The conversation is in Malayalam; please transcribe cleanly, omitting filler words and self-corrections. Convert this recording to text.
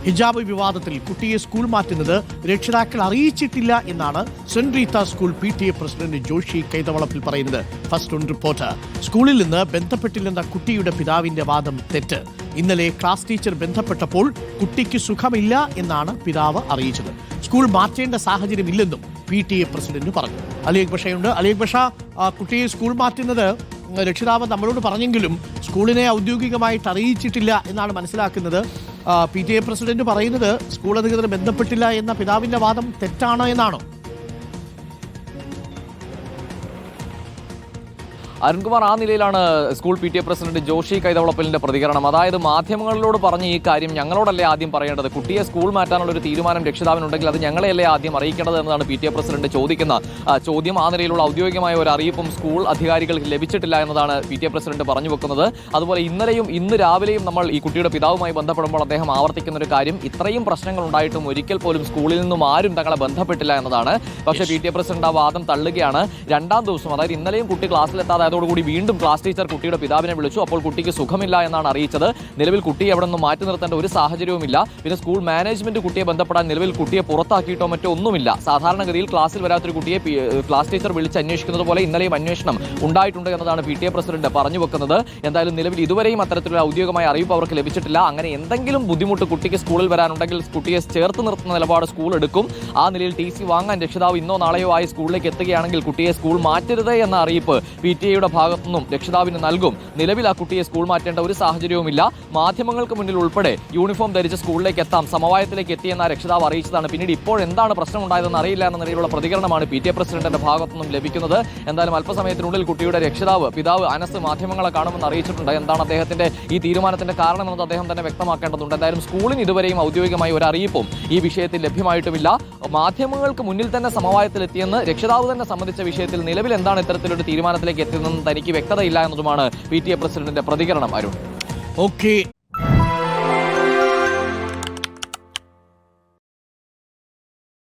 ഹിജാബ് വിവാദത്തിൽ കുട്ടിയെ സ്കൂൾ മാറ്റുന്നത് രക്ഷിതാക്കൾ അറിയിച്ചിട്ടില്ല എന്നാണ് Saint Rita school PTA president Joshy Kaithavalappil പറയുന്നത്. First on Reporter. സ്കൂളിൽ നിന്ന് ബന്ധപ്പെട്ടില്ലെന്ന കുട്ടിയുടെ പിതാവിന്റെ വാദം തെറ്റ്. ഇന്നലെ ക്ലാസ് ടീച്ചർ ബന്ധപ്പെട്ടപ്പോൾ കുട്ടിക്ക് സുഖമില്ല എന്നാണ് പിതാവ് അറിയിച്ചത്. സ്കൂൾ മാറ്റേണ്ട സാഹചര്യമില്ലെന്നും PTA പ്രസിഡന്റ് പറഞ്ഞു. അലിയക് ബഷയുണ്ട്. അലിയക് ബഷ, കുട്ടിയെ സ്കൂൾ മാറ്റുന്നത് രക്ഷിതാവ് നമ്മളോട് പറഞ്ഞെങ്കിലും സ്കൂളിനെ ഔദ്യോഗികമായിട്ട് അറിയിച്ചിട്ടില്ല എന്നാണ് മനസ്സിലാക്കുന്നത്. PTA പ്രസിഡന്റ് പറയുന്നത് സ്കൂൾ അധികൃതർ ബന്ധപ്പെട്ടില്ല എന്ന പിതാവിന്റെ വാദം തെറ്റാണ് എന്നാണോ? അരുൺകുമാർ, ആ നിലയിലാണ് സ്കൂൾ PTA പ്രസിഡന്റ് ജോഷി കൈതവളപ്പലിന്റെ പ്രതികരണം. അതായത് മാധ്യമങ്ങളോട് പറഞ്ഞ ഈ കാര്യം ഞങ്ങളോടല്ലേ ആദ്യം പറയേണ്ടത്? കുട്ടിയെ സ്കൂൾ മാറ്റാനുള്ള ഒരു തീരുമാനം രക്ഷിതാവിനുണ്ടെങ്കിൽ അത് ഞങ്ങളെയല്ലേ ആദ്യം അറിയിക്കേണ്ടത് എന്നതാണ് PTA പ്രസിഡന്റ് ചോദിക്കുന്ന ചോദ്യം. ആ നിലയിലുള്ള ഔദ്യോഗികമായ ഒരു അറിയിപ്പും സ്കൂൾ അധികാരികൾക്ക് ലഭിച്ചിട്ടില്ല എന്നതാണ് PTA പ്രസിഡന്റ് പറഞ്ഞു വെക്കുന്നത്. അതുപോലെ ഇന്ന് രാവിലെയും നമ്മൾ ഈ കുട്ടിയുടെ പിതാവുമായി ബന്ധപ്പെടുമ്പോൾ അദ്ദേഹം ആവർത്തിക്കുന്ന ഒരു കാര്യം, ഇത്രയും പ്രശ്നങ്ങൾ ഉണ്ടായിട്ടും ഒരിക്കൽ പോലും സ്കൂളിൽ നിന്നും ആരും തങ്ങളെ ബന്ധപ്പെട്ടില്ല എന്നതാണ്. പക്ഷേ PTA പ്രസിഡന്റ് ആ വാദം തള്ളുകയാണ്. രണ്ടാം ദിവസം, അതായത് ഇന്നലെയും കുട്ടി ക്ലാസ്സിലെത്താതെ ോടുകൂടി വീണ്ടും ക്ലാസ് ടീച്ചർ കുട്ടിയുടെ പിതാവിനെ വിളിച്ചു. അപ്പോൾ കുട്ടിക്ക് സുഖമില്ല എന്നാണ് അറിയിച്ചത്. നിലവിൽ കുട്ടിയെ എവിടെ നിന്നും മാറ്റി നിർത്തേണ്ട ഒരു സാഹചര്യവുമില്ല. പിന്നെ സ്കൂൾ മാനേജ്മെന്റ് കുട്ടിയെ ബന്ധപ്പെടാൻ നിലവിൽ കുട്ടിയെ പുറത്താക്കിയിട്ടോ മറ്റോ ഒന്നുമില്ല. സാധാരണഗതിയിൽ ക്ലാസ്സിൽ വരാത്തൊരു കുട്ടിയെ ക്ലാസ് ടീച്ചർ വിളിച്ച് അന്വേഷിക്കുന്നത് പോലെ ഇന്നലെയും അന്വേഷണം ഉണ്ടായിട്ടുണ്ട് എന്നതാണ് PTA പ്രസിഡന്റ് പറഞ്ഞു വെക്കുന്നത്. എന്തായാലും നിലവിൽ ഇതുവരെയും അത്തരത്തിലുള്ള ഔദ്യോഗികമായ അറിയിപ്പ് അവർക്ക് ലഭിച്ചിട്ടില്ല. അങ്ങനെ എന്തെങ്കിലും ബുദ്ധിമുട്ട് കുട്ടിക്ക് സ്കൂളിൽ വരാനുണ്ടെങ്കിൽ കുട്ടിയെ ചേർത്ത് നിർത്തുന്ന നിലപാട് സ്കൂൾ എടുക്കും. ആ നിലയിൽ TC വാങ്ങാൻ രക്ഷിതാവ് ഇന്നോ നാളെയോ ആയി സ്കൂളിലേക്ക് എത്തുകയാണെങ്കിൽ കുട്ടിയെ സ്കൂൾ മാറ്റരുത് എന്ന അറിയിപ്പ് PTA ഭാഗത്തു നിന്നും രക്ഷിതാവിന് നൽകും. നിലവിൽ ആ കുട്ടിയെ സ്കൂൾ മാറ്റേണ്ട ഒരു സാഹചര്യവുമില്ല. മാധ്യമങ്ങൾക്ക് മുന്നിൽ ഉൾപ്പെടെ യൂണിഫോം ധരിച്ച് സ്കൂളിലേക്ക് എത്താം, സമവായത്തിലേക്ക് എത്തിയെന്ന രക്ഷിതാവ് അറിയിച്ചതാണ്. പിന്നീട് ഇപ്പോൾ എന്താണ് പ്രശ്നം ഉണ്ടായതെന്ന് അറിയില്ല എന്ന നിലയിലുള്ള പ്രതികരണമാണ് PTA പ്രസിഡന്റിന്റെ ഭാഗത്തു നിന്നും ലഭിക്കുന്നത്. എന്തായാലും അല്പസമയത്തിനുള്ളിൽ കുട്ടിയുടെ പിതാവ് അനസ് മാധ്യമങ്ങളെ കാണുമെന്ന് അറിയിച്ചിട്ടുണ്ട്. എന്താണ് അദ്ദേഹത്തിന്റെ ഈ തീരുമാനത്തിന്റെ കാരണമെന്നത് അദ്ദേഹം തന്നെ വ്യക്തമാക്കേണ്ടതുണ്ട്. എന്തായാലും സ്കൂളിന് ഇതുവരെയും ഔദ്യോഗികമായി ഒരു അറിയിപ്പും ഈ വിഷയത്തിൽ ലഭ്യമായിട്ടുമില്ല. മാധ്യമങ്ങൾക്ക് മുന്നിൽ തന്നെ സമവായത്തിലെത്തിയെന്ന് രക്ഷിതാവ് തന്നെ സംബന്ധിച്ച വിഷയത്തിൽ നിലവിൽ എന്താണ് ഇത്തരത്തിലൊരു തീരുമാനത്തിലേക്ക് എത്തിയതെന്ന് തനിക്ക് വ്യക്തതയില്ല എന്നതുമാണ് PTA പ്രസിഡന്റിന്റെ പ്രതികരണം. അരുൺ, ഓക്കെ.